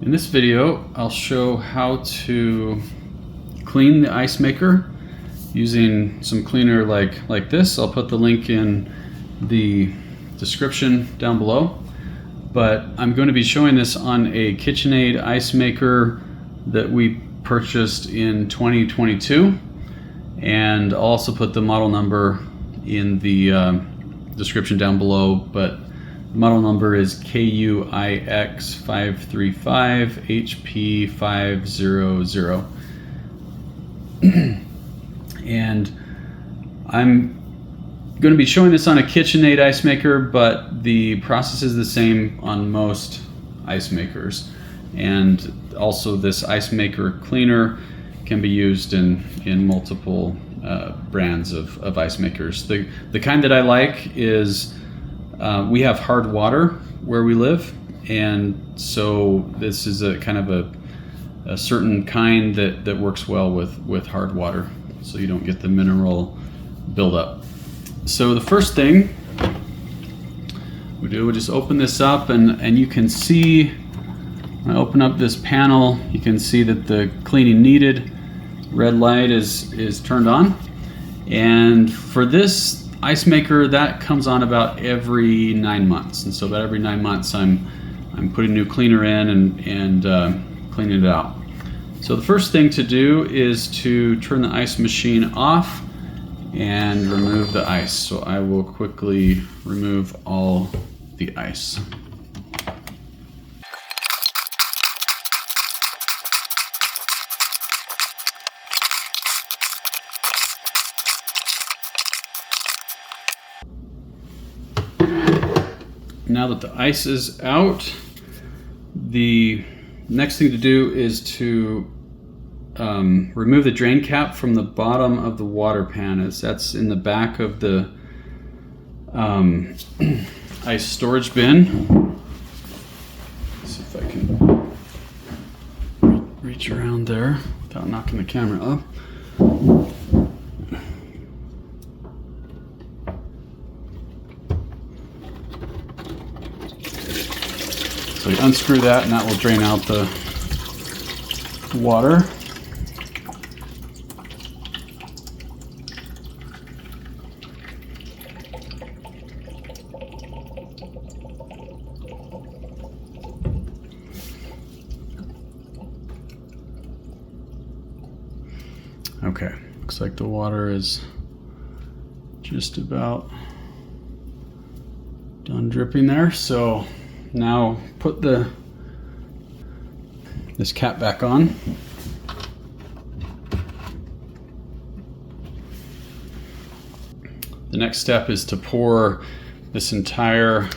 In this video, I'll show how to clean the ice maker using some cleaner like this. I'll put the link in the description down below. But I'm going to be showing this on a KitchenAid ice maker that we purchased in 2022. And I'll also put the model number in the description down below, but the model number is KUIX535HP500. And I'm going to be showing this on a KitchenAid ice maker, but the process is the same on most ice makers. And also this ice maker cleaner can be used in multiple brands of ice makers. The kind that I like is we have hard water where we live, and so this is a kind of a certain kind that works well with hard water, so you don't get the mineral buildup. So the first thing we do, we just open this up, and you can see when I open up this panel, you can see that the cleaning needed red light is turned on. And for this ice maker, that comes on about every 9 months. And so about every 9 months, I'm putting new cleaner in and cleaning it out. So the first thing to do is to turn the ice machine off and remove the ice. So I will quickly remove all the ice. Now that the ice is out, the next thing to do is to remove the drain cap from the bottom of the water pan. That's in the back of the ice storage bin. Let's see if I can reach around there without knocking the camera up. So you unscrew that, and that will drain out the water. Okay, looks like the water is just about done dripping there. So now put this cap back on. The next step is to pour this entire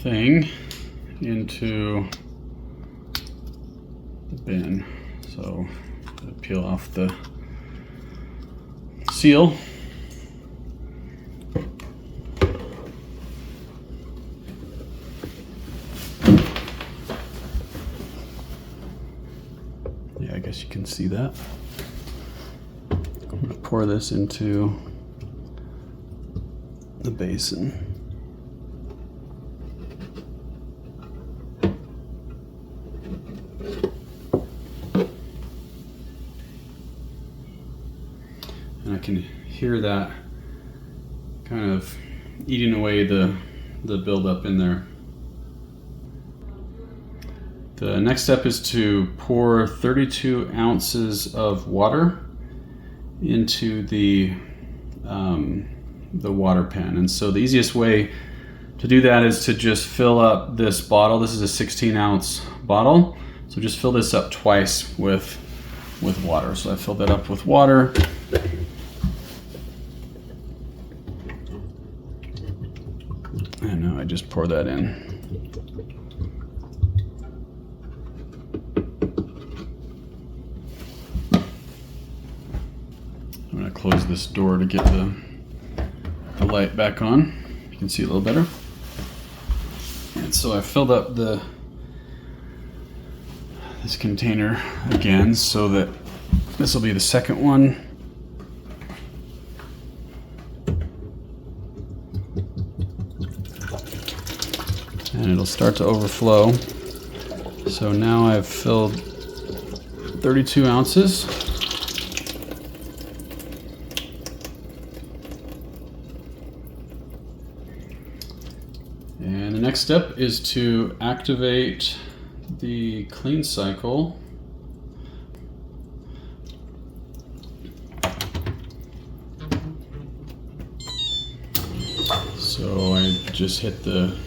thing into the bin. So peel off the seal. Yeah, I guess you can see that. I'm going to pour this into the basin. And I can hear that kind of eating away the buildup in there. The next step is to pour 32 ounces of water into the water pan. And so the easiest way to do that is to just fill up this bottle. This is a 16-ounce bottle. So just fill this up twice with water. So I filled that up with water. And now I just pour that in. I'm going to close this door to get the light back on. You can see a little better. And so I filled up this container again, so that this will be the second one. And and it'll start to overflow. So now I've filled 32 ounces. And the next step is to activate the clean cycle. So I just hit the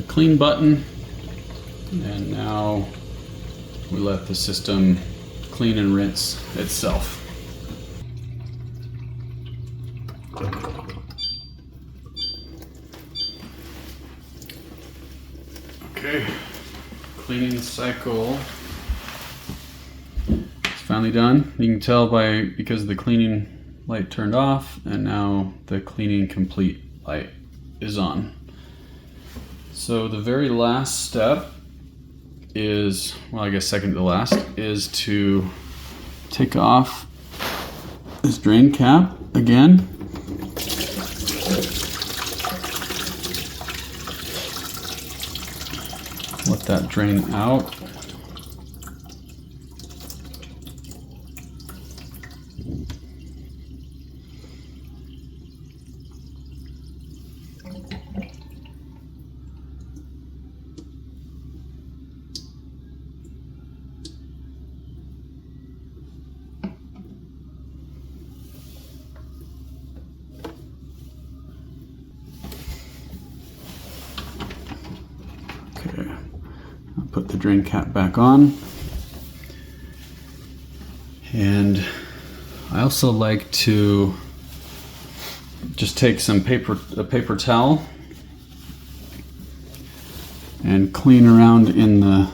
clean button, and now we let the system clean and rinse itself. Okay, cleaning cycle is finally done. You can tell because the cleaning light turned off, and now the cleaning complete light is on. So the very last step is, well, I guess second to last, is to take off this drain cap again. Let that drain out. Okay, I'll put the drain cap back on. And I also like to just take a paper towel and clean around in the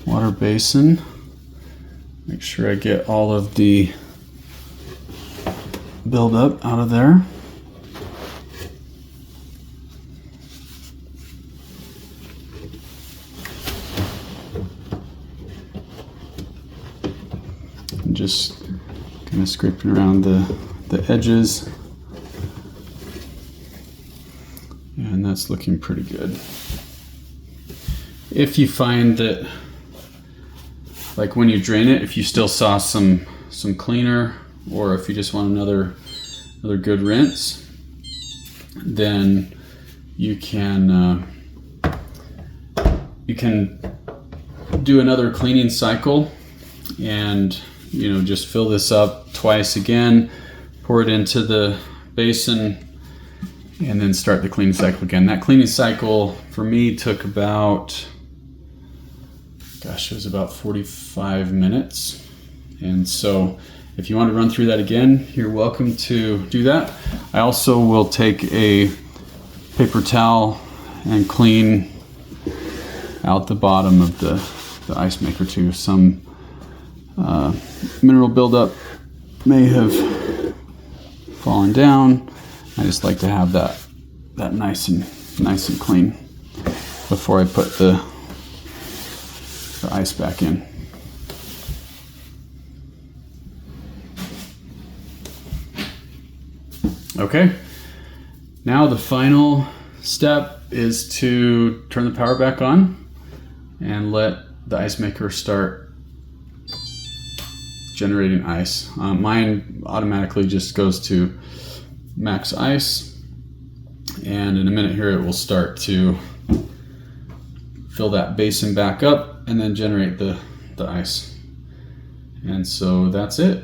water basin. Make sure I get all of the buildup out of there. And just kind of scraping around the edges. And that's looking pretty good. If you find that, like when you drain it, if you still saw some cleaner, or if you just want another good rinse, then you can do another cleaning cycle, and just fill this up twice again, pour it into the basin, and then start the cleaning cycle again. That cleaning cycle for me took about, it was about 45 minutes. And so if you want to run through that again, you're welcome to do that. I also will take a paper towel and clean out the bottom of the ice maker too. Some mineral buildup may have fallen down. I just like to have that nice and clean before I put the ice back in. Okay, now the final step is to turn the power back on and let the ice maker start generating ice. Mine automatically just goes to max ice, and in a minute here it will start to fill that basin back up and then generate the ice. And so that's it.